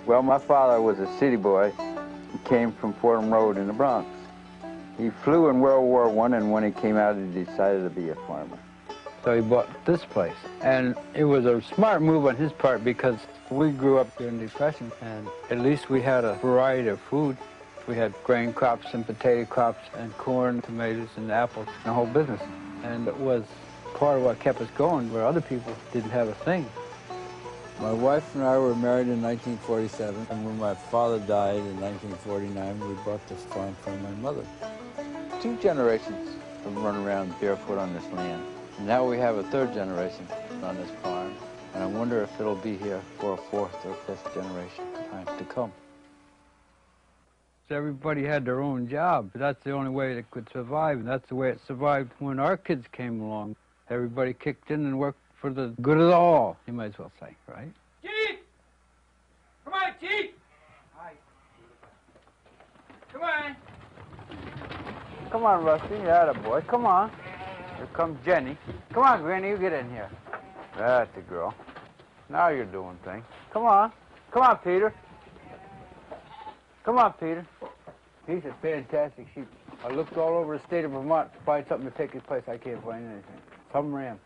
Well, my father was a city boy. He came from Fordham Road in the Bronx. He flew in World War I, and when he came out, he decided to be a farmer. So he bought this place, and it was a smart move on his part because we grew up during the Depression, and at least we had a variety of food. We had grain crops and potato crops and corn, tomatoes, and apples, and the whole business. And it was part of what kept us going, where other people didn't have a thing. My wife and I were married in 1947, and when my father died in 1949, we bought this farm from my mother. 2 generations have run around barefoot on this land. And now we have a 3rd generation on this farm, and I wonder if it'll be here for a 4th or 5th generation time to come. So everybody had their own job. That's the only way it could survive, and that's the way it survived when our kids came along. Everybody kicked in and worked for the good of all, you might as well say, right? Chief! Come on, Chief! Hi. Come on. Come on, Rusty. You're a boy. Come on. Here comes Jenny. Come on, Granny, you get in here. That's the girl. Now you're doing things. Come on. Come on, Peter. Come on, Peter. He's a fantastic sheep. I looked all over the state of Vermont to find something to take his place. I can't find anything. Some ram.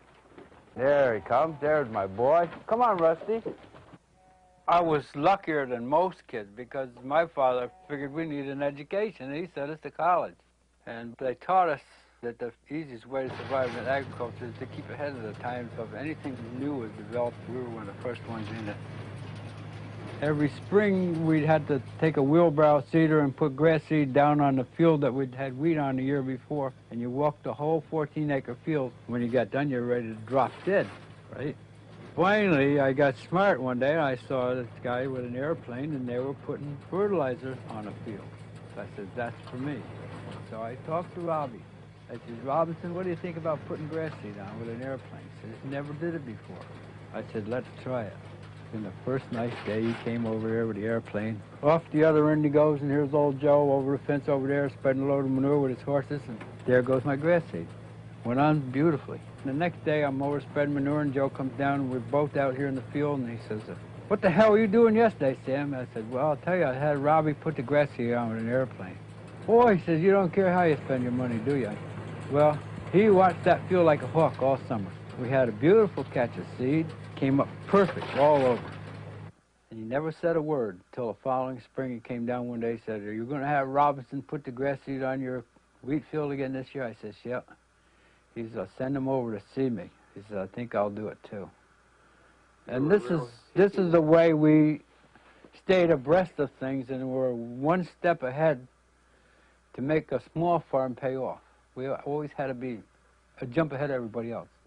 There he comes. There's my boy. Come on, Rusty. I was luckier than most kids because my father figured we needed an education, and he sent us to college. And they taught us that the easiest way to survive in agriculture is to keep ahead of the times. So if anything new was developed, we were one of the first ones in it. Every spring, we'd had to take a wheelbarrow seeder and put grass seed down on the field that we'd had wheat on the year before, and you walked the whole 14-acre field. When you got done, you were ready to drop dead, right? Finally, I got smart one day, and I saw this guy with an airplane, and they were putting fertilizer on a field. So I said, that's for me. So I talked to Robbie. I said, Robinson, what do you think about putting grass seed on with an airplane? He said, he never did it before. I said, let's try it. And the first nice day, he came over here with the airplane. Off the other end he goes, and here's old Joe over the fence over there spreading a load of manure with his horses, and there goes my grass seed. Went on beautifully. The next day, I'm over spreading manure, and Joe comes down, and we're both out here in the field, and he says, what the hell were you doing yesterday, Sam? I said, well, I'll tell you, I had Robbie put the grass seed on with an airplane. Boy, he says, you don't care how you spend your money, do you? Well, he watched that field like a hawk all summer. We had a beautiful catch of seed, came up perfect all over. And he never said a word until the following spring. He came down one day and said, are you going to have Robinson put the grass seed on your wheat field again this year? I said, yeah. He said, send him over to see me. He said, I think I'll do it too. And this is the way we stayed abreast of things, and we're one step ahead to make a small farm pay off. We always had to be a jump ahead of everybody else.